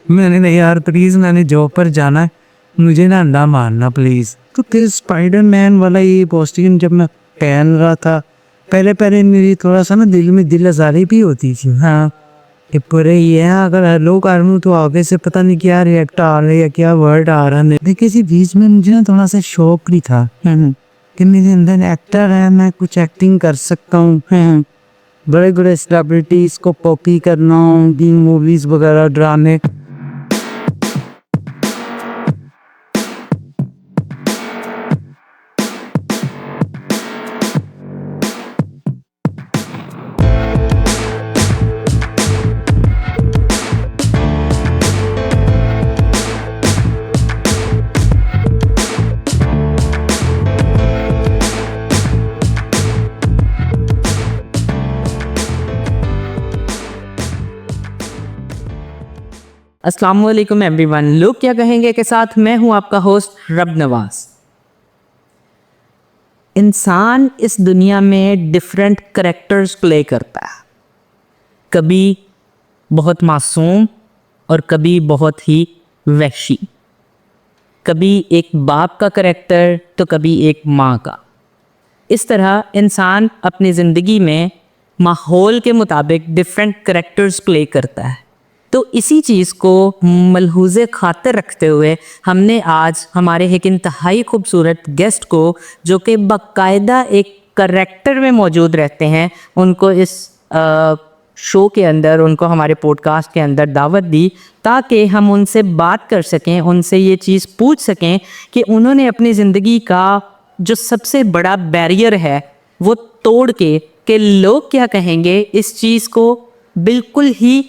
मैंने नहीं यार प्लीज़, मैंने जॉब पर जाना है, मुझे ना अंडा मारना प्लीज़। तो फिर स्पाइडरमैन वाला ये कॉस्ट्यूम जब मैं पहन रहा था, पहले पहले मेरी थोड़ा सा ना दिल में दिल आज़ारी भी होती थी। हाँ, ये पूरे ये है, अगर हेलो कर लूँ तो आगे से पता नहीं क्या रिएक्ट आ रहा है या क्या वर्ड आ रहा है। देखिए इसी बीच में मुझे ना थोड़ा सा शौक भी था कि मेरे अंदर एक्टर है, मैं कुछ एक्टिंग कर सकता हूँ। बड़े बड़े सेलिब्रिटीज़ को कॉपी करना, उनकी मूवीज़ वगैरह ड्रामे। अस्सलाम वालेकुम एवरीवन। लोग क्या कहेंगे के साथ मैं हूं आपका होस्ट रब नवाज। इंसान इस दुनिया में डिफरेंट करेक्टर्स प्ले करता है, कभी बहुत मासूम और कभी बहुत ही वहशी, कभी एक बाप का करेक्टर तो कभी एक माँ का। इस तरह इंसान अपनी ज़िंदगी में माहौल के मुताबिक डिफरेंट करेक्टर्स प्ले करता है। तो इसी चीज़ को मलहूज़े खातिर रखते हुए हमने आज हमारे एक इंतहाई खूबसूरत गेस्ट को, जो कि बाकायदा एक करेक्टर में मौजूद रहते हैं, उनको इस शो के अंदर, उनको हमारे पॉडकास्ट के अंदर दावत दी ताकि हम उनसे बात कर सकें, उनसे ये चीज़ पूछ सकें कि उन्होंने अपनी ज़िंदगी का जो सबसे बड़ा बैरियर है वो तोड़ के कि लोग क्या कहेंगे इस चीज़ को बिल्कुल ही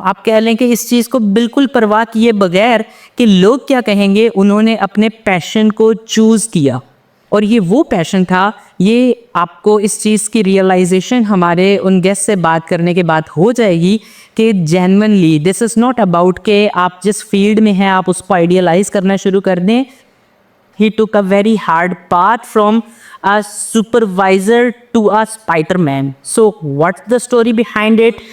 आप कह लें कि इस चीज़ को बिल्कुल परवाह किए बगैर कि लोग क्या कहेंगे, उन्होंने अपने पैशन को चूज़ किया। और ये वो पैशन था, ये आपको इस चीज़ की रियलाइजेशन हमारे उन गेस्ट से बात करने के बाद हो जाएगी कि genuinely this is not about कि आप जिस फील्ड में हैं आप उसको आइडियलाइज करना शुरू कर दें। He took a very hard path from a supervisor to a Spider-Man. So what's the story behind it?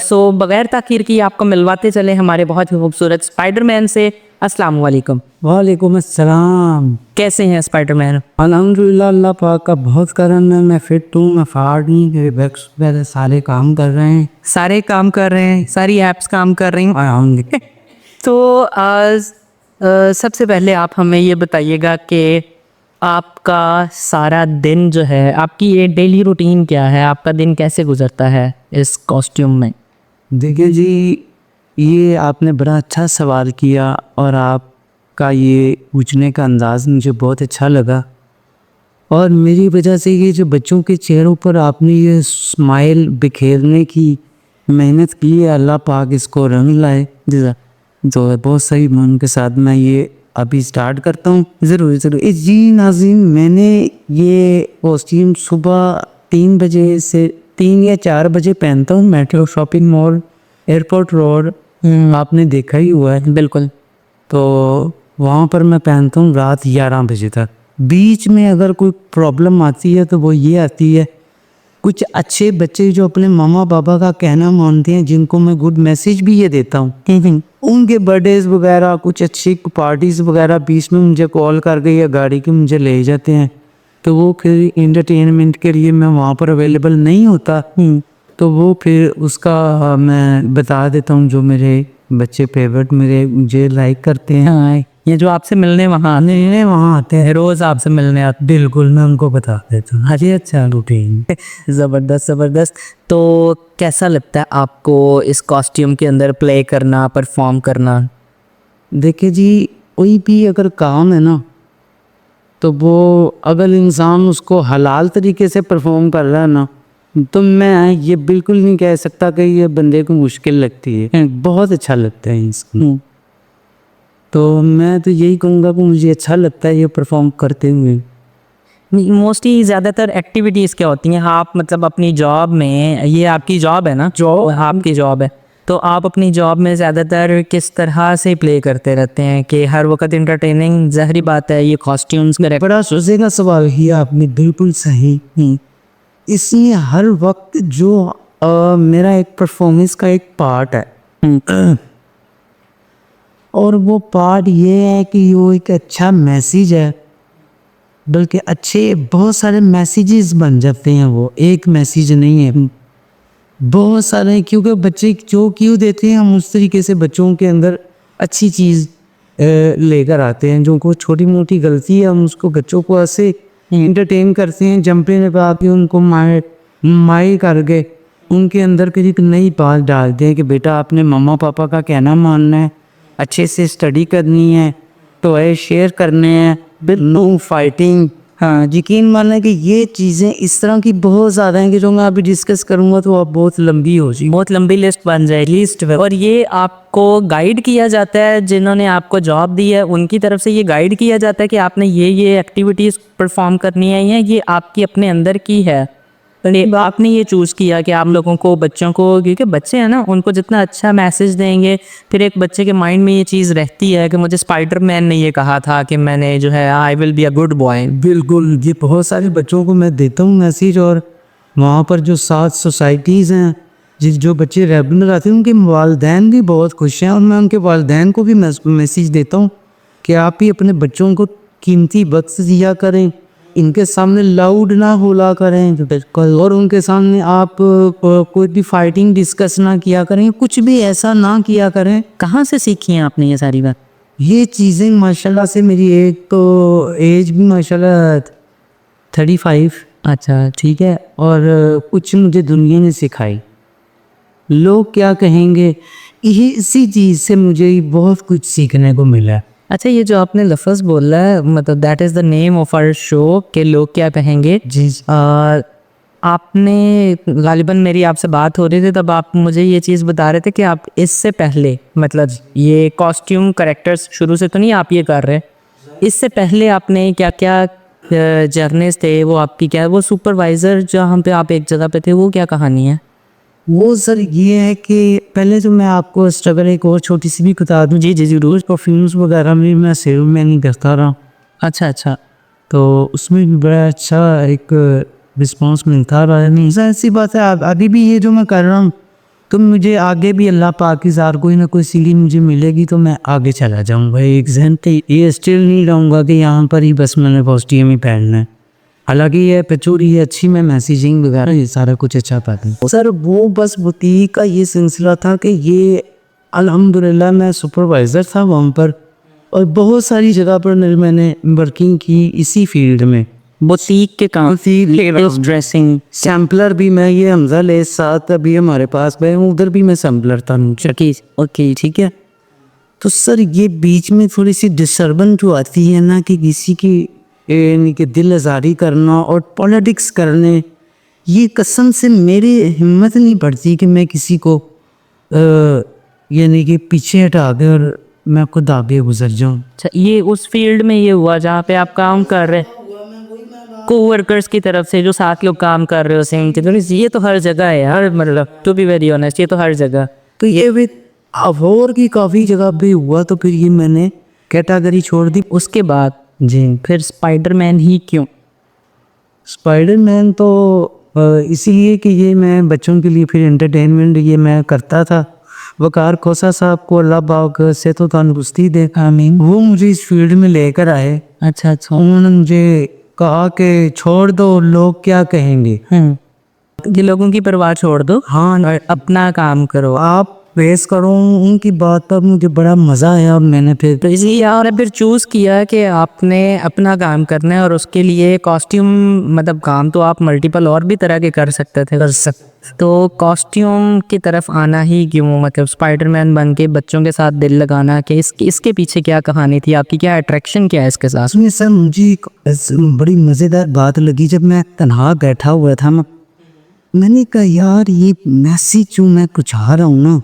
So बगैर ताखीर की आपको मिलवाते चले हमारे बहुत ही खूबसूरत स्पाइडरमैन से। अस्सलाम वालेकुम। वालेकुम अस्सलाम। कैसे हैं स्पाइडरमैन? अल्हम्दुलिल्लाह, अल्लाह पाक का बहुत करम है, मैं फिट हूँ, मैं फाड़ नहीं, मेरे बैक्स मेरे सारे काम कर रहे हैं। सारे काम कर रहे हैं, सारी ऐप्स काम कर रही हैं। तो सबसे पहले आप हमें ये बताइएगा कि आपका सारा दिन जो है, आपकी ये डेली रूटीन क्या है, आपका दिन कैसे गुजरता है इस कॉस्ट्यूम में? देखिए जी, ये आपने बड़ा अच्छा सवाल किया और आपका ये पूछने का अंदाज़ मुझे बहुत अच्छा लगा। और मेरी वजह से ये जो बच्चों के चेहरों पर आपने ये स्माइल बिखेरने की मेहनत की है, अल्लाह पाक इसको रंग लाए। तो बहुत सही मन के साथ मैं ये अभी स्टार्ट करता हूँ। ज़रूर ज़रूर जी नाज़रीन, मैंने ये कॉस्ट्यूम सुबह 3 बजे से 3 या 4 बजे पहनता हूँ। Metro shopping mall, airport road, आपने देखा ही हुआ है। बिल्कुल। तो वहाँ पर मैं पहनता हूँ रात 11 बजे तक। बीच में अगर कोई प्रॉब्लम आती है तो वो ये आती है, कुछ अच्छे बच्चे जो अपने मामा पापा का कहना मानते हैं, जिनको मैं गुड मैसेज भी ये देता हूँ, उनके बर्थडेज वगैरह, कुछ अच्छी पार्टीज़ वगैरह बीच में मुझे कॉल करके या गाड़ी के मुझे ले जाते हैं। तो वो फिर इंटरटेनमेंट के लिए मैं वहाँ पर अवेलेबल नहीं होता, तो वो फिर उसका मैं बता देता हूँ जो मेरे बच्चे फेवरेट मेरे मुझे लाइक करते हैं। हाँ, ये जो आपसे मिलने वहाँ आते हैं, रोज़ आपसे मिलने आते। बिल्कुल मैं उनको बता देता हूँ। हाँ जी, अच्छा रूटीन। ज़बरदस्त ज़बरदस्त। तो कैसा लगता है आपको इस कॉस्ट्यूम के अंदर प्ले करना, परफॉर्म करना? देखिए जी, कोई भी अगर काम है ना, तो वो अगर इंसान उसको हलाल तरीके से परफॉर्म कर रहा है ना, तो मैं ये बिल्कुल नहीं कह सकता कि ये बंदे को मुश्किल लगती है। बहुत अच्छा लगता है इसको। तो मैं तो यही कहूँगा कि मुझे अच्छा लगता है ये परफॉर्म करते हुए। मोस्टली ज़्यादातर एक्टिविटीज़ क्या होती हैं? आप मतलब अपनी जॉब में, ये आपकी जॉब है ना? जॉब आपकी जॉब है, तो आप अपनी जॉब में ज़्यादातर किस तरह से प्ले करते रहते हैं कि हर वक्त इंटरटेनिंग? ज़ाहिर बात है, ये कॉस्ट्यूम्स में बड़ा सोचे का सवाल किया आपने, बिल्कुल सही। इसमें हर वक्त जो मेरा एक परफॉर्मेंस का एक पार्ट है, और वो पार्ट ये है कि वो एक अच्छा मैसेज है, बल्कि अच्छे बहुत सारे मैसेजेस बन जाते हैं, वो एक मैसेज नहीं है, बहुत सारे हैं। क्योंकि बच्चे जो क्यों देते हैं, हम उस तरीके से बच्चों के अंदर अच्छी चीज़ लेकर आते हैं। जो को छोटी मोटी गलती है, हम उसको बच्चों को ऐसे इंटरटेन करते हैं, जंपे लगा के उनको मार करके उनके अंदर फिर एक नई बात डालते हैं कि बेटा आपने मम्मा पापा का कहना मानना है, अच्छे से स्टडी करनी है, टॉय शेयर करने हैं, नो फाइटिंग। हाँ, यकीन मानना कि ये चीज़ें इस तरह की बहुत ज़्यादा हैं कि जो मैं अभी डिस्कस करूँगा तो आप बहुत लंबी हो जाएगी। बहुत लंबी लिस्ट बन जाए लिस्ट। और ये आपको गाइड किया जाता है, जिन्होंने आपको जॉब दी है उनकी तरफ से ये गाइड किया जाता है कि आपने ये एक्टिविटीज़ परफॉर्म करनी है, या ये आपकी अपने अंदर की है? तो आपने ये चूज़ किया कि आप लोगों को, बच्चों को, क्योंकि बच्चे हैं ना, उनको जितना अच्छा मैसेज देंगे, फिर एक बच्चे के माइंड में ये चीज़ रहती है कि मुझे स्पाइडरमैन ने ये कहा था कि मैंने जो है I will be a good boy. बिल्कुल, ये बहुत सारे बच्चों को मैं देता हूँ मैसेज, और वहाँ पर जो 7 सोसाइटीज़ हैं जो बच्चे रेगुलर आते हैं, उनके वालदैन भी बहुत खुश हैं, और मैं उनके वालदैन को भी मैसेज देता हूँ कि आप भी अपने बच्चों को कीमती वक्त दिया करें, इनके सामने लाउड ना बोला करें, और उनके सामने आप कोई भी फाइटिंग डिस्कस ना किया करें, कुछ भी ऐसा ना किया करें। कहाँ से सीखी हैं आपने ये सारी बात? ये चीज़ें माशाल्लाह से, मेरी एक तो एज भी माशाल्लाह 35, अच्छा, ठीक है, और कुछ मुझे दुनिया ने सिखाई। लोग क्या कहेंगे, ये इसी चीज़ से मुझे बहुत कुछ सीखने को मिला। अच्छा, ये जो आपने लफ्ज़ बोला है, मतलब that is the name of our show कि लोग क्या कहेंगे जी। आपने गालिबन मेरी आपसे बात हो रही थी तब आप मुझे ये चीज़ बता रहे थे कि आप इससे पहले, मतलब ये कॉस्ट्यूम करेक्टर्स शुरू से तो नहीं आप ये कर रहे, इससे पहले आपने क्या क्या जर्नीज थे, वो आपकी क्या, वो सुपरवाइज़र जहाँ पे आप एक जगह पे थे, वो क्या कहानी है? वो सर ये है कि पहले तो मैं आपको स्ट्रगल एक और छोटी सी भी बता दूँ। जी जी ज़रूर। परफ्यूम्स वगैरह में मैं सेल्समैन करता रहा। अच्छा अच्छा। तो उसमें भी बड़ा अच्छा एक रिस्पांस मिलता रहा है। नहीं सर, ऐसी बात है, अभी भी ये जो मैं कर रहा हूँ, तो मुझे आगे भी अल्लाह पाक की ज़ार कोई ना कोई सीढ़ी मुझे मिलेगी तो मैं आगे चला जाऊँगा। एक जहन ये स्टिल नहीं रहूँगा कि यहाँ पर ही बस मैंने कॉस्ट्यूम ही पहनना है। हालांकि ये पिचूरी है अच्छी, मैं मैसेजिंग वगैरह ये सारा कुछ अच्छा पाता हूँ सर। वो बस बुटीक का ये सिलसिला था कि ये अल्हम्दुलिल्लाह मैं सुपरवाइज़र था वहाँ पर, और बहुत सारी जगह पर मैंने वर्किंग की इसी फील्ड में। बुटीक के काम, ड्रेसिंग, सैम्पलर भी मैं, ये हमजा ले साथ अभी हमारे पास में, उधर भी मैं सैम्पलर था। ओके ठीक है। तो सर ये बीच में थोड़ी सी डिस्टर्बेंस जो आती है ना, कि किसी की यानी कि दिल आज़ारी करना और पॉलिटिक्स करने, ये कसम से मेरी हिम्मत नहीं पड़ती कि मैं किसी को यानी कि पीछे हटा के और मैं खुद आगे गुजर जाऊँ। अच्छा, ये उस फील्ड में ये हुआ जहाँ पे आप काम कर रहे हैं, कोवर्कर्स की तरफ से जो साथ लोग काम कर रहे हो सेम की, तो ये तो हर जगह है यार, मतलब टू बी वेरी ऑनेस्ट, ये तो हर जगह। तो ये भी अवोर की काफ़ी जगह पे हुआ, तो फिर ये मैंने कैटेगरी छोड़ दी। उसके बाद जी। फिर स्पाइडरमैन ही क्यों? स्पाइडरमैन तो इसीलिए कि ये मैं बच्चों के लिए फिर एंटरटेनमेंट ये मैं करता था। वकार खोसा साहब को अल्लाह पाक से तो तंदुरुस्ती दे, आमीन, वो मुझे इस फील्ड में लेकर आए। अच्छा अच्छा। उन्होंने मुझे कहा कि छोड़ दो, लोग क्या कहेंगे। ये लोगों की परवाह छोड़ दो, हाँ, और अपना काम करो। आप फेस करो उनकी बात पर। मुझे बड़ा मज़ा आया, मैंने फिर तो इसलिए आपने फिर चूज़ किया कि आपने अपना काम करना है, और उसके लिए कॉस्ट्यूम, मतलब काम तो आप मल्टीपल और भी तरह के कर सकते थे, तो कॉस्ट्यूम की तरफ आना ही क्यों, मतलब स्पाइडरमैन बन के बच्चों के साथ दिल लगाना, कि इसके पीछे क्या कहानी थी आपकी, क्या अट्रैक्शन क्या है इसके साथ? उसमें सर मुझे एक बड़ी मज़ेदार बात लगी। जब मैं तन्हा बैठा हुआ था, मैंने कहा यार ये मैसेज जो मैं कुछ आ रहा हूँ ना,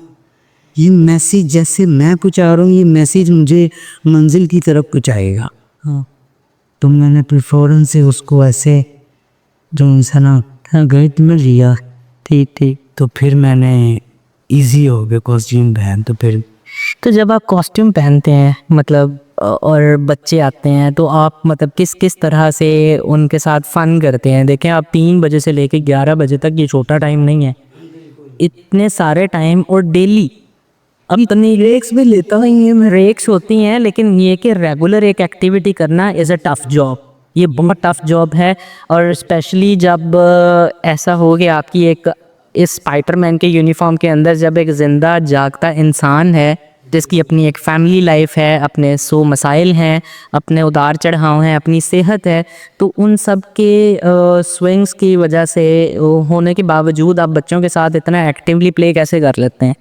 ये मैसेज जैसे मैं कुछ आ रहा हूँ, ये मैसेज मुझे मंजिल की तरफ कुछ आएगा। हाँ, तो मैंने प्रिफरेंस से उसको ऐसे जो इंसान गणित में लिया। ठीक ठीक। तो फिर मैंने इजी हो गया कॉस्ट्यूम पहन। तो जब आप कॉस्ट्यूम पहनते हैं, मतलब और बच्चे आते हैं, तो आप मतलब किस किस तरह से उनके साथ फ़न करते हैं? देखें, आप 3 बजे से लेकर 11 बजे तक, ये छोटा टाइम नहीं है, इतने सारे टाइम, और डेली अपनी ब्रेक्स भी लेता हूँ ये मैं। ब्रेक्स होती हैं, लेकिन ये कि रेगुलर एक एक्टिविटी करना इज़ अ टफ़ जॉब, ये बहुत टफ़ जॉब है। और स्पेशली जब ऐसा हो गया आपकी एक इस स्पाइडरमैन के यूनिफॉर्म के अंदर जब एक ज़िंदा जागता इंसान है जिसकी अपनी एक फैमिली लाइफ है, अपने सो मसाइल हैं, अपने उतार चढ़ाव हैं, अपनी सेहत है, तो उन सब के स्विंग्स की वजह से होने के बावजूद आप बच्चों के साथ इतना एक्टिवली प्ले कैसे कर लेते हैं?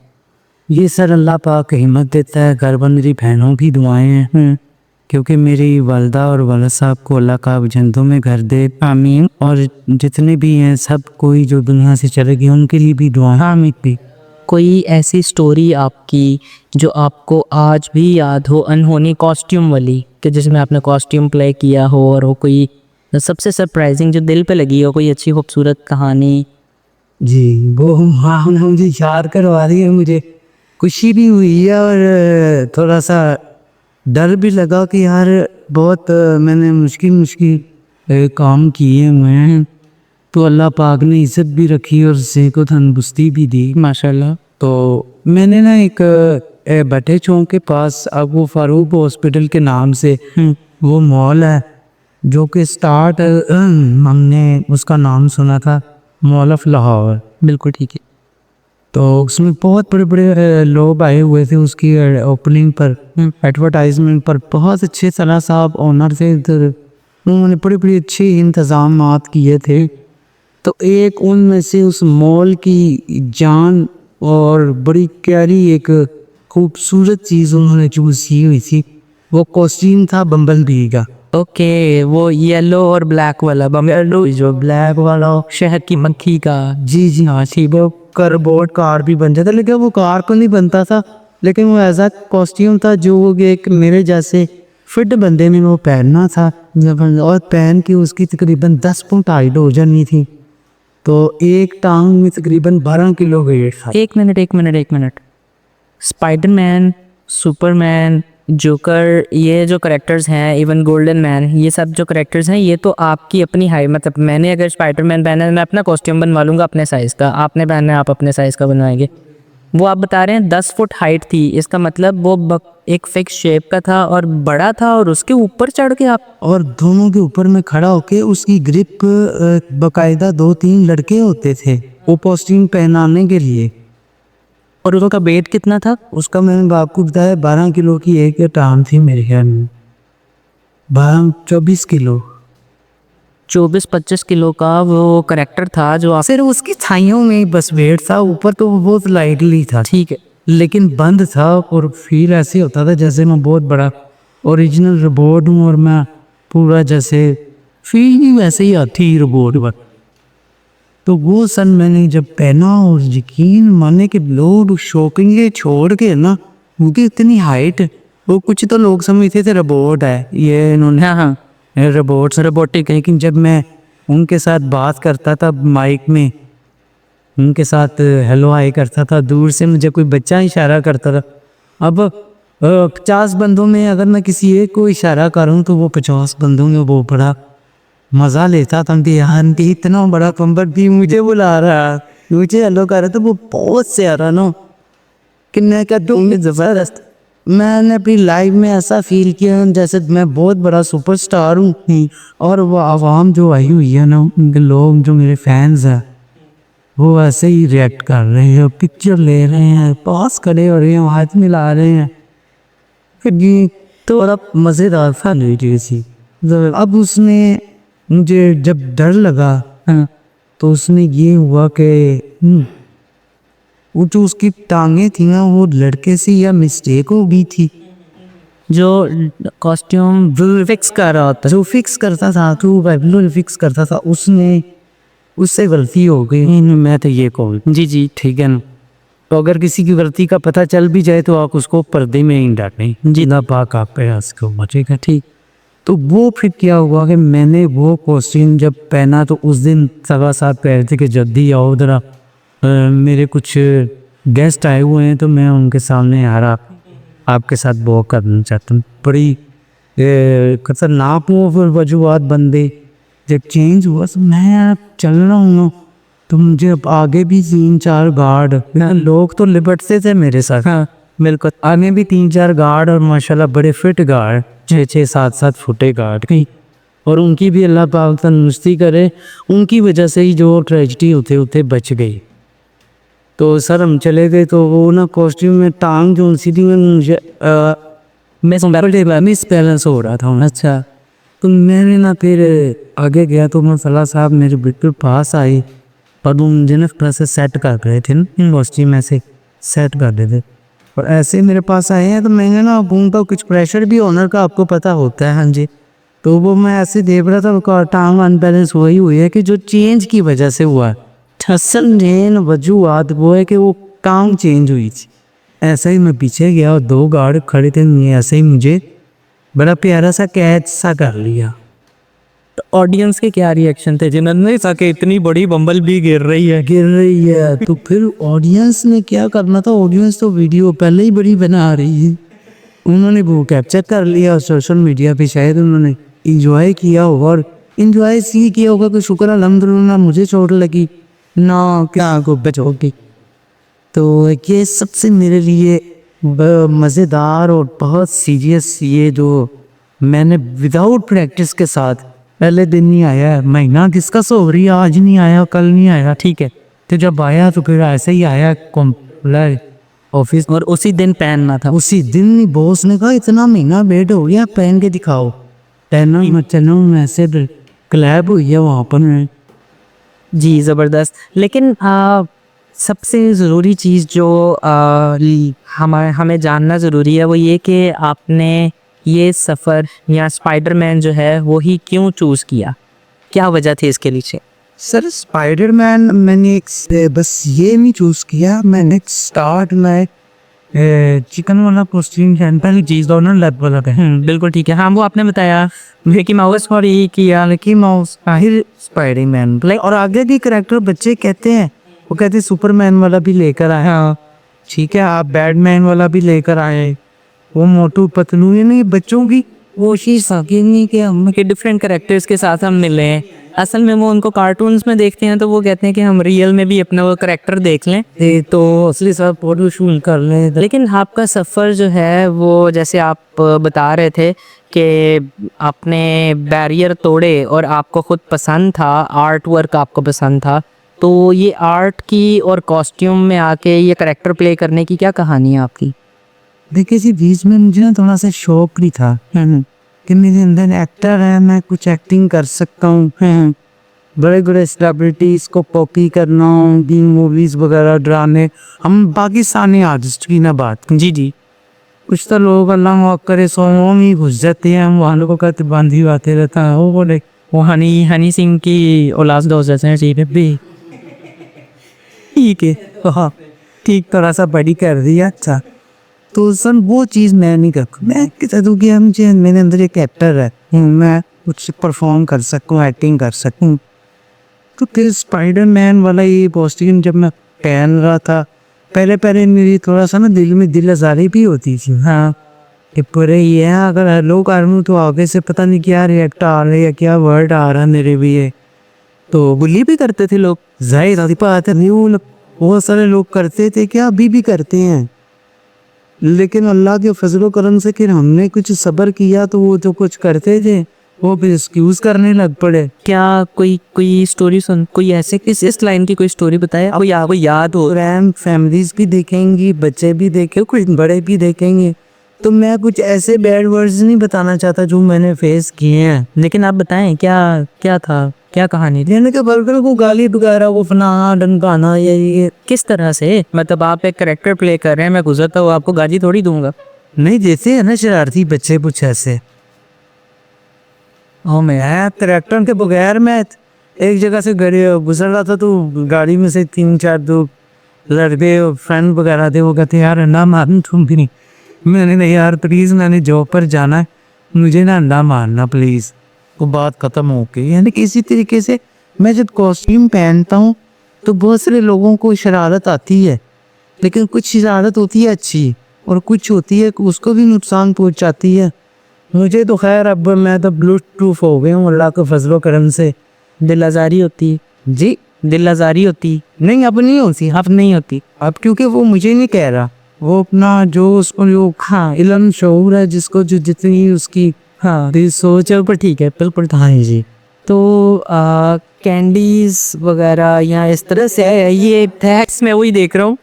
ये सर अल्लाह पाक हिम्मत देता है, घर पर मेरी बहनों की दुआएं हैं, क्योंकि मेरी वालदा और वाला साहब को अल्लाह का जन्नतों में घर दे, आमीन। और जितने भी हैं सब कोई जो दुनिया से चले गए उनके लिए भी दुआ, आमीन भी। कोई ऐसी स्टोरी आपकी जो आपको आज भी याद हो, अनहोनी कॉस्ट्यूम वाली, कि जिसमें आपने कॉस्ट्यूम प्ले किया हो और हो कोई सबसे सरप्राइजिंग जो दिल पे लगी हो, कोई अच्छी खूबसूरत कहानी? जी वो हाँ मुझे याद करवा रही है, मुझे खुशी भी हुई है और थोड़ा सा डर भी लगा कि यार बहुत मैंने मुश्किल काम किए हुए हैं, तो अल्लाह पाक ने इज्जत भी रखी और से को तंदुरुस्ती भी दी माशाल्लाह। तो मैंने ना एक भट्टे चौक के पास अब वो फारूक हॉस्पिटल के नाम से वो मॉल है जो कि स्टार्ट हमने उसका नाम सुना था, मॉल ऑफ लाहौर। बिल्कुल ठीक है। तो उसमें बहुत बड़े बड़े लोग आए हुए थे उसकी ओपनिंग पर, एडवर्टाइजमेंट पर। बहुत अच्छे सलाह साहब ओनर थे इधर, उन्होंने बड़े बड़े अच्छे इंतज़ाम किए थे। तो एक उनमें से उस मॉल की जान और बड़ी प्यारी एक खूबसूरत चीज़ उन्होंने चूज़ की हुई थी, वो कॉस्ट्यूम था बम्बल बी का। ओके, वो येलो और ब्लैक वाला, येलो जो ब्लैक वाला शहद की मक्खी का। जी जी हाँ जी, वो कार्डबोर्ड कार भी बन जाता, लेकिन वो कार को नहीं बनता था, लेकिन वो ऐसा कॉस्ट्यूम था जो वो एक मेरे जैसे फिट बंदे में वो पहनना था, और पहन के उसकी तकरीबन 10 फुट हाइट हो जानी थी। तो एक टांग में तकरीबन 12 किलो वेट था। एक मिनट, स्पाइडरमैन, सुपरमैन, जोकर, ये जो करेक्टर्स हैं, इवन गोल्डन मैन, ये सब जो करेक्टर्स हैं, ये तो आपकी अपनी हाइट, मतलब मैंने अगर स्पाइडरमैन पहना है मैं अपना कॉस्ट्यूम बनवा लूँगा अपने साइज़ का, आपने पहनना है आप अपने साइज़ का बनवाएंगे। वो आप बता रहे हैं 10 फुट हाइट थी, इसका मतलब वो एक फिक्स शेप का था और बड़ा था, और उसके ऊपर चढ़ के आप? और दोनों के ऊपर में खड़ा होके उसकी ग्रिप बकायदा 2-3 लड़के होते थे वो कॉस्ट्यूम पहनाने के लिए। और उसका वेट कितना था? उसका मैंने आपको बताया 12 किलो की एक टांग थी मेरे ख्याल में, 24 किलो, 24-25 किलो का वो करेक्टर था जो आप? सिर्फ उसकी छाइयों में बस वेट था, ऊपर तो वो बहुत लाइटली था, ठीक है, लेकिन बंद था और फील ऐसे होता था जैसे मैं बहुत बड़ा ओरिजिनल रोबोट हूँ, और मैं पूरा जैसे फील ही वैसे ही आती है रोबोट पर। तो वो सन मैंने जब पहना, और यकीन माने कि लोग शॉपिंग छोड़ के ना, उनकी इतनी हाइट, वो कुछ तो लोग समझते थे रोबोट है ये, इन्होंने हाँ रोबोटिक। लेकिन जब मैं उनके साथ बात करता था माइक में, उनके साथ हेलो हाय करता था, दूर से मुझे कोई बच्चा इशारा करता था। अब 50 बंदों में अगर मैं किसी एक को इशारा करूं तो वो 50 बंदों में वो बड़ा मज़ा लेता था कि यार कि इतना बड़ा कंबर भी मुझे बुला रहा, मुझे हेलो कर रहा, तो वो बहुत प्यारा ना कि मैं कहता हूँ ज़बरदस्त। मैंने अपनी लाइफ में ऐसा फील किया जैसे मैं बहुत बड़ा सुपरस्टार हूँ, और वो आवाम जो आई हुई है ना, उनके लोग जो मेरे फैंस हैं, वो ऐसे ही रिएक्ट कर रहे हैं, पिक्चर ले रहे हैं, पास खड़े हो रहे हैं, हाथ मिला रहे हैं। फिर ये तो बड़ा मज़ेदार था वीडियो सी। अब उसने मुझे जब डर लगा, तो उसने ये हुआ कि वो जो उसकी टांगें थी ना, वो लड़के से या मिस्टेक हो गई थी, जो कॉस्ट्यूम फिक्स कर रहा था, जो फिक्स करता था, तो फिक्स करता था, उसने उससे गलती हो गई। मैं तो ये कहूँ जी ठीक है ना, तो अगर किसी की गलती का पता चल भी जाए तो आप उसको पर्दे में ही डांटें, जितना पाक आप पे उसको बचेगा, ठीक। तो वो फिर क्या हुआ कि मैंने वो कॉस्ट्यूम जब पहना, तो उस दिन सवा साहब कह रहे थे कि जल्दी आओ ज़रा, मेरे कुछ गेस्ट आए हुए हैं, तो मैं उनके सामने यार आपके साथ वॉक करना चाहता हूँ। बड़ी खतरनाक वजूहत बंदे जब चेंज हुआ, तो मैं चल रहा हूँ, तो मुझे अब आगे भी 3-4 गार्ड, लोग तो लिपटते थे मेरे साथ, बिल्कुल। आगे भी 3-4 गार्ड और माशाल्लाह बड़े फिट गार्ड 6-6 7-7 फुटे गार्ड की, और उनकी भी अल्लाह पाक तंदुरुस्ती करे। उनकी वजह से ही जो ट्रेजिडी होते होते बच गई। तो सर हम चले गए तो वो ना कॉस्ट्यूम में टांग जो सी थी मुझे मिसबैलेंस हो रहा था। अच्छा, तो मैंने ना फिर आगे गया तो मैं फला साहब मेरे बिल्कुल पास आई और वो मुझे ना थोड़ा सा सेट कर रहे थे ना, यूनिवर्सिटी में से सेट कर रहे थे, और ऐसे मेरे पास आए हैं तो मैंने ना उनका कुछ प्रेशर भी ऑनर का आपको पता होता है। हाँ जी, तो वो मैं ऐसे देख रहा था, उनका टांग अनबैलेंस वही हुई है कि जो चेंज की वजह से हुआ है। असल मेन वजूहत वो है कि वो टांग चेंज हुई थी। ऐसा ही मैं पीछे गया और 2 गार्ड खड़े थे, ऐसे ही मुझे बड़ा प्यारा सा कैच सा कर लिया। तो ऑडियंस के क्या रिएक्शन थे जिन्होंने सके इतनी बड़ी बम्बल भी गिर रही है? तो फिर ऑडियंस ने क्या करना था, ऑडियंस तो वीडियो पहले ही बड़ी बना रही है, उन्होंने वो कैप्चर कर लिया और सोशल मीडिया पे शायद उन्होंने इंजॉय किया होगा, और इंजॉय सी किया होगा कि शुक्र अल्हम्दुलिल्लाह ना मुझे चोट लगी ना क्या को बचोगी। तो ये सबसे मेरे लिए मज़ेदार और बहुत सीरियस, ये जो मैंने विदाउट प्रैक्टिस के साथ पहले दिन नहीं आया है, महीना डिस्कस हो रही है, आज नहीं आया कल नहीं आया, ठीक है, तो जब आया तो फिर ऐसे ही आया कॉम्प्लाई ऑफिस, और उसी दिन पहनना था। उसी दिन बॉस ने कहा इतना महीना वेट हो गया पहन के दिखाओ, पहनो मत चलो, ऐसे क्लैब हुई है वहाँ पर। जी ज़बरदस्त। लेकिन सबसे ज़रूरी चीज़ जो हमें जानना ज़रूरी है वो ये कि आपने ये सफ़र या स्पाइडरमैन जो है वो ही क्यों चूज़ किया, क्या वजह थी इसके पीछे? सर स्पाइडरमैन मैंने बस ये नहीं चूज़ किया, मैंने स्टार्ट में चिकन वाला कॉस्ट्यूम पहले चीज़ दो ना लैब वाला का। बिल्कुल ठीक है। हाँ, वो आपने बताया मिकी माउस और ये किया मिकी माउस फिर स्पाइडरमैन, और आगे भी करेक्टर बच्चे कहते हैं, वो कहते हैं सुपरमैन वाला भी लेकर आए, हाँ ठीक है, आप बैटमैन वाला भी लेकर आए, वो मोटू पतलू, ये नहीं बच्चों की कोशिश नहीं कि हम के डिफरेंट कैरेक्टर्स के साथ हम मिले हैं। असल में वो उनको कार्टून्स में देखते हैं तो वो कहते हैं कि हम रियल में भी अपना वो कैरेक्टर देख लें, तो असली साहब फोटो शूट कर लें। लेकिन आपका सफ़र जो है वो जैसे आप बता रहे थे कि आपने बैरियर तोड़े और आपको ख़ुद पसंद था, आर्ट वर्क आपको पसंद था, तो ये आर्ट की और कॉस्ट्यूम में आके ये कैरेक्टर प्ले करने की क्या कहानी है आपकी? देखिए जी, बीच में मुझे ना थोड़ा सा शौक भी था कि मेरे अंदर एक्टर है, मैं कुछ एक्टिंग कर सकता हूँ, बड़े बड़े सेलिब्रिटीज़ को कॉपी करना, उनकी मूवीज़ वगैरह ड्रामे, हम पाकिस्तानी आर्टिस्ट की ना बात। जी जी। कुछ तो लोग अल्लाह माफ़ करे सोनों में ही घुस जाते हैं, हम वहाँ लोगों का तो बांधी बातें रहता है, वो बोले वो हनी सिंह की औलाद दोस्त जैसे हैं। ठीक है भी, ठीक है, हाँ ठीक, थोड़ा सा बड़ी कर दिया। अच्छा, तो सर वो चीज़ मैं नहीं कर, मैं कहता हूँ कि मुझे मेरे अंदर एक एक्टर है, मैं कुछ परफॉर्म कर सकूँ, एक्टिंग कर सकूँ। तो फिर स्पाइडरमैन वाला ये कॉस्ट्यूम जब मैं पहन रहा था, पहले पहले मेरी थोड़ा सा ना दिल में दिल आज़ारी भी होती थी, हाँ कि पूरे ये है, अगर हेलो कर लूँ तो आगे से पता नहीं क्या रिएक्ट आ रहा है या क्या वर्ड आ रहा है मेरे भी, ये तो बुली भी करते थे लोग। जाहिर आती बात है, नहीं वो बहुत सारे लोग करते थे, क्या अभी भी करते हैं, लेकिन अल्लाह के फजलो करम से फिर हमने कुछ सब्र किया तो वो जो कुछ करते थे वो फिर एक्सक्यूज़ करने लग पड़े। क्या कोई स्टोरी सुन, कोई ऐसे इस लाइन की कोई स्टोरी बताए आपको याद हो? रैम फैमिलीज भी देखेंगी, बच्चे भी देखे, कुछ बड़े भी देखेंगे, तो मैं कुछ ऐसे बैड वर्ड्स नहीं बताना चाहता जो मैंने फेस किए हैं। लेकिन आप बताएं क्या था, क्या कहानी थी? यानी कि बर्गर को गाली वगैरह वो फलाना डनकाना, ये किस तरह से? मतलब आप एक कैरेक्टर प्ले कर रहे हैं, मैं गुजरता हूँ आपको गाली थोड़ी दूंगा। नहीं देते हैं ना शरारती बच्चे कुछ ऐसे। हाँ, मैं कैरेक्टर के बगैर मैं एक जगह से गुजर रहा था तो गाड़ी में से 3-4 दो लड़के फ्रेंड वगैरह थे, वो कहते यार ना मारना तुम भी नहीं, मैंने नहीं यार प्लीज़, मैंने जॉब पर जाना है, मुझे ना मारना प्लीज़। वो बात ख़त्म हो गई। यानी कि इसी तरीके से मैं जब कॉस्ट्यूम पहनता हूँ तो बहुत सारे लोगों को शरारत आती है, लेकिन कुछ शरारत होती है अच्छी और कुछ होती है उसको भी नुकसान पहुँचाती है। मुझे तो खैर अब मैं तो ब्लू प्रूफ हो गया हूँ अल्लाह के फजलो करम से। दिल आज़ारी होती जी, दिल आज़ारी होती नहीं अब नहीं होती, अब नहीं होती। अब क्योंकि वो मुझे नहीं कह रहा, वो अपना जो उसको जो इल्म शऊर है, जिसको जो जितनी उसकी दिल सोच है, पर ठीक है बिल्कुल। हाँ जी। तो कैंडीज वगैरह या इस तरह से है ये बैग्स, मैं वही देख रहा हूँ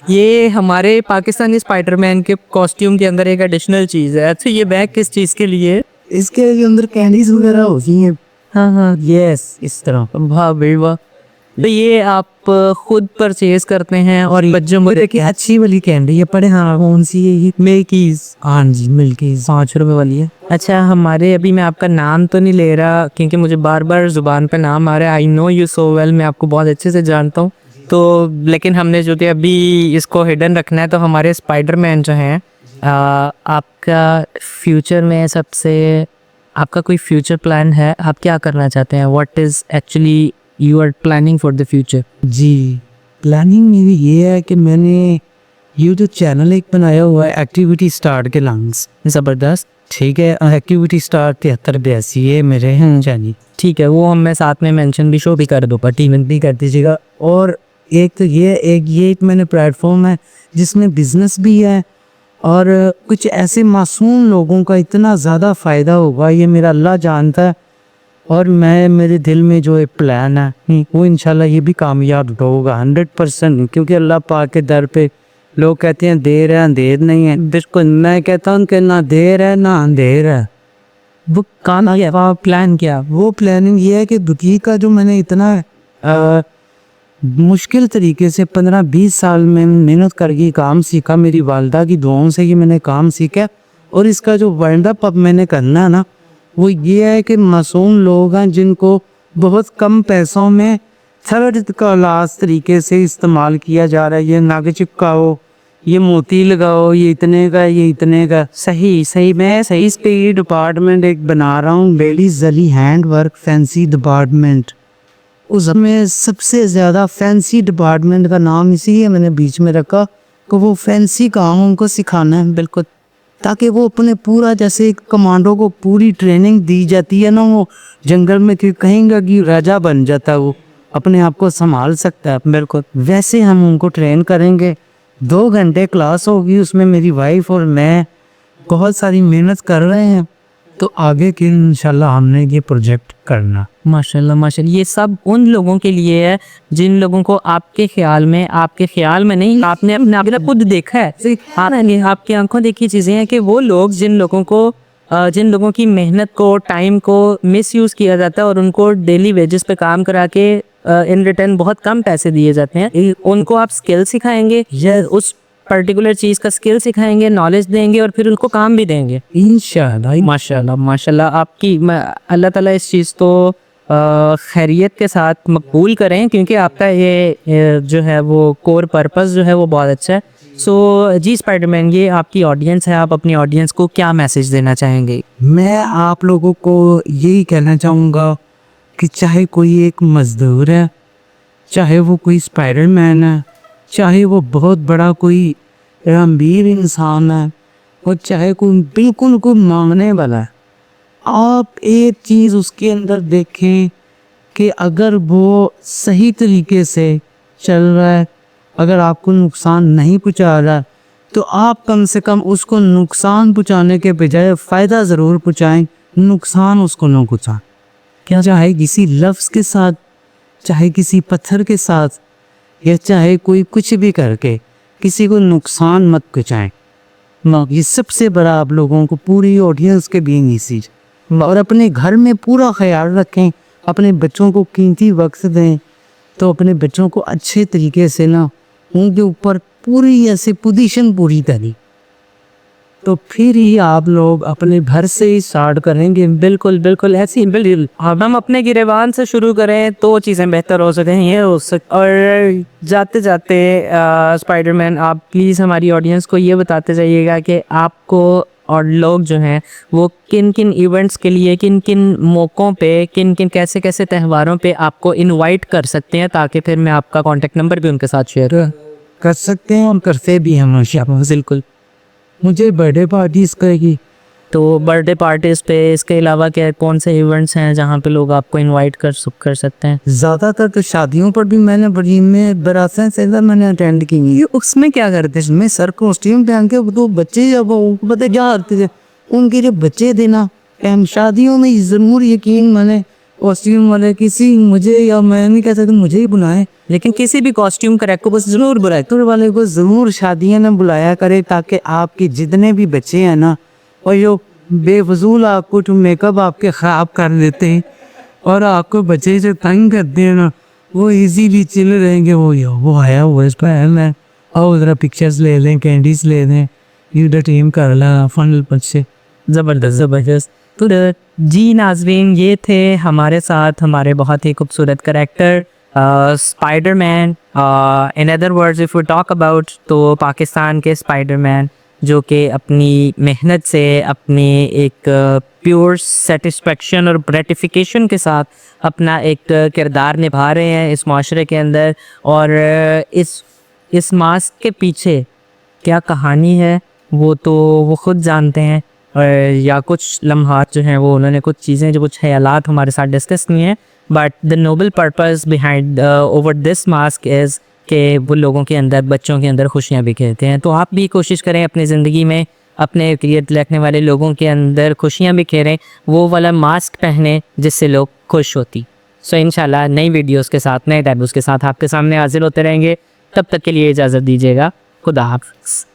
ये हमारे पाकिस्तानी स्पाइडरमैन के कॉस्ट्यूम के अंदर एक एडिशनल चीज़ है। अच्छा ये बैग किस चीज़ के लिए है? इसके अंदर कैंडीज वगैरह होती हैं। हाँ, यस, इस तरह। वाह भाई वाह। तो ये आप खुद परचेज करते हैं और बच्चों को देखिए अच्छी वाली कैंडी है, पड़े हाँ कौन सी है ये? मिल्कीज। हाँ जी, मिल्कीज 5 रुपए वाली है। अच्छा हमारे अभी मैं आपका नाम तो नहीं ले रहा क्योंकि मुझे बार बार ज़ुबान पे नाम आ रहा है। I know you so well, मैं आपको बहुत अच्छे से जानता हूँ। तो लेकिन हमने जो अभी इसको हिडन रखना है, तो हमारे स्पाइडरमैन जो हैं आपका फ्यूचर में सबसे आपका कोई फ्यूचर प्लान है? आप क्या करना चाहते हैं? What is actually you are planning for the future? जी, प्लानिंग मेरी ये है कि मैंने यूट्यूब चैनल एक बनाया हुआ है, एक्टिविटी स्टार्ट के नाम से। ज़बरदस्त। ठीक है, एक्टिविटी स्टार 7382 ये मेरे चैनल। ठीक है, वो हम मैं साथ में मेंशन भी शो भी कर दूँगा, टीम भी कर दीजिएगा। और एक तो ये एक मैंने प्लेटफॉर्म है जिसमें बिजनेस भी है, और कुछ ऐसे मासूम लोगों का इतना ज़्यादा फ़ायदा होगा, ये मेरा अल्लाह जानता है। और मेरे दिल में जो एक प्लान है वो इंशाल्लाह ये भी कामयाब होगा 100%, क्योंकि अल्लाह पाक के दर पे लोग कहते हैं देर है अंधेर नहीं है। बिल्कुल, मैं कहता हूँ कि ना देर है ना अंधेर है। वो काम क्या प्लान किया? वो प्लानिंग ये है कि दुखी का जो मैंने इतना मुश्किल तरीके से 15-20 साल में मेहनत करके काम सीखा, मेरी वालदा की दुआओं से ये मैंने काम सीखा। और इसका जो वाइंड अप अब मैंने करना है ना, वो ये है कि मासूम लोग हैं जिनको बहुत कम पैसों में थर्ड क्लास तरीके से इस्तेमाल किया जा रहा है। ये नाग चिपकाओ, ये मोती लगाओ, ये इतने का, ये इतने का। सही मैं सही इस पे ये डिपार्टमेंट एक बना रहा हूँ, लेडीज जली हैंड वर्क फैंसी डिपार्टमेंट। उसमें सबसे ज़्यादा फैंसी डिपार्टमेंट का नाम इसीलिए मैंने बीच में रखा कि वो फैंसी काम उनको सिखाना है, बिल्कुल, ताकि वो अपने पूरा, जैसे एक कमांडो को पूरी ट्रेनिंग दी जाती है ना, वो जंगल में कहेंगे कि राजा बन जाता है, वो अपने आप को संभाल सकता है, बिल्कुल वैसे हम उनको ट्रेन करेंगे। 2 घंटे क्लास होगी, उसमें मेरी वाइफ और मैं बहुत सारी मेहनत कर रहे हैं। तो आगे के इंशाल्लाह हमने ये प्रोजेक्ट करना। माशाल्लाह माशाल्लाह। ये सब उन लोगों के लिए है जिन लोगों को आपके ख्याल में नहीं, आपने अपने आप खुद देखा है, आपकी आंखों देखी चीज़ें हैं कि वो लोग जिन लोगों की मेहनत को, टाइम को मिसयूज़ किया जाता है और उनको डेली वेजेस पे काम करा के इन रिटर्न बहुत कम पैसे दिए जाते हैं, उनको आप स्किल सिखाएंगे या उस पर्टिकुलर चीज़ का स्किल सिखाएंगे, नॉलेज देंगे और फिर उनको काम भी देंगे इंशाल्लाह। माशाल्लाह माशाल्लाह। आपकी अल्लाह ताला इस चीज़ को खैरियत के साथ मकबूल करें, क्योंकि आपका ये जो है वो कोर पर्पस जो है वो बहुत अच्छा है। सो जी स्पाइडरमैन, ये आपकी ऑडियंस है, आप अपनी ऑडियंस को क्या मैसेज देना चाहेंगे? मैं आप लोगों को यही कहना चाहूँगा कि चाहे कोई एक मजदूर है, चाहे वो कोई स्पाइडरमैन है, चाहे वो बहुत बड़ा कोई अमीर इंसान है, और चाहे कोई बिल्कुल कोई मांगने वाला है, आप एक चीज़ उसके अंदर देखें कि अगर वो सही तरीके से चल रहा है, अगर आपको नुकसान नहीं पहुंचा रहा, तो आप कम से कम उसको नुकसान पहुंचाने के बजाय फ़ायदा ज़रूर पहुंचाएं, नुकसान उसको न पहुंचाएं। क्या चाहे किसी लफ्ज़ के साथ, चाहे किसी पत्थर के साथ, या चाहे कोई कुछ भी करके किसी को नुकसान मत पहुंचाएं। ये सबसे बड़ा आप लोगों को, पूरी ऑडियंस के भी मैसेज। और अपने घर में पूरा ख्याल रखें, अपने बच्चों को कीमती वक्त दें, तो अपने बच्चों को अच्छे तरीके से ना उनके ऊपर पूरी ऐसे पोजीशन पूरी करें, तो फिर ही आप लोग अपने घर से ही स्टार्ट करेंगे। बिल्कुल बिल्कुल ऐसी बिल्कुल हम अपने गिरेबान से शुरू करें तो चीज़ें बेहतर हो सकें, ये हो सक। और जाते जाते स्पाइडरमैन, आप प्लीज़ हमारी ऑडियंस को ये बताते जाइएगा कि आपको और लोग जो हैं वो किन किन इवेंट्स के लिए, किन किन मौक़ों पे, किन किन कैसे कैसे त्योहारों पे आपको इनवाइट कर सकते हैं, ताकि फिर मैं आपका कॉन्टेक्ट नंबर भी उनके साथ शेयर कर सकते हैं और करते भी हैं हमेशा। बिल्कुल। मुझे बर्थडे पार्टीज़ की तो बर्थडे पार्टीज़ पे इसके अलावा क्या कौन से इवेंट्स हैं जहाँ पे लोग आपको इनवाइट कर सकते हैं? ज़्यादातर तो शादियों पर भी मैंने बड़ी में बरातें से मैंने अटेंड की हुई है। उसमें क्या करते हैं, इसमें सर कॉस्ट्यूम पहन के तो बच्चे जब वो पता क्या करते थे, उनके जो बच्चे थे ना, शादियों में ज़रूर यकीन माने कॉस्ट्यूम वाले किसी मुझे, या मैं नहीं कह सकता मुझे ही बुलाएं, लेकिन किसी भी कॉस्ट्यूम करेक्ट को बस ज़रूर बुलाए। एक्टर वाले को ज़रूर शादियाँ में बुलाया करे, ताकि आपके जितने भी बच्चे हैं ना, और जो बेफजूल आपको जो मेकअप आपके ख़राब कर देते हैं और आपको बच्चे जो तंग करते हैं ना, वो इजीली चिल रहेंगे। वो आया हुआ इस पर है, और ज़रा पिक्चर्स ले लें, कैंडीज ले लें, ये टीम कर ला फन बच्चे। ज़बरदस्त। तो जी नाज़रीन, ये थे हमारे साथ हमारे बहुत ही खूबसूरत character Spiderman. In other words if we talk about, तो पाकिस्तान के स्पाइडरमैन जो कि अपनी मेहनत से, अपनी एक प्योर सेटिस्फेक्शन और ग्रेटिफिकेशन के साथ अपना एक किरदार निभा रहे हैं इस माशरे के अंदर। और इस मास्क के पीछे क्या कहानी है वो तो वो ख़ुद जानते हैं, या कुछ लम्हात जो हैं वो उन्होंने कुछ चीज़ें जो कुछ ख्यालात हमारे साथ डिस्कस किए हैं। But the noble purpose behind over this mask is कि वो लोगों के अंदर, बच्चों के अंदर खुशियाँ बिखेरते हैं। तो आप भी कोशिश करें अपनी ज़िंदगी में अपने इर्द लिखने वाले लोगों के अंदर खुशियाँ बिखेरें, वो वाला मास्क पहने जिससे लोग खुश होती। सो इंशाल्लाह नई वीडियोस के साथ, नए टैबूज़ के साथ आपके सामने हाजिर होते रहेंगे। तब तक के लिए इजाज़त दीजिएगा। खुदा हाफ़िज़।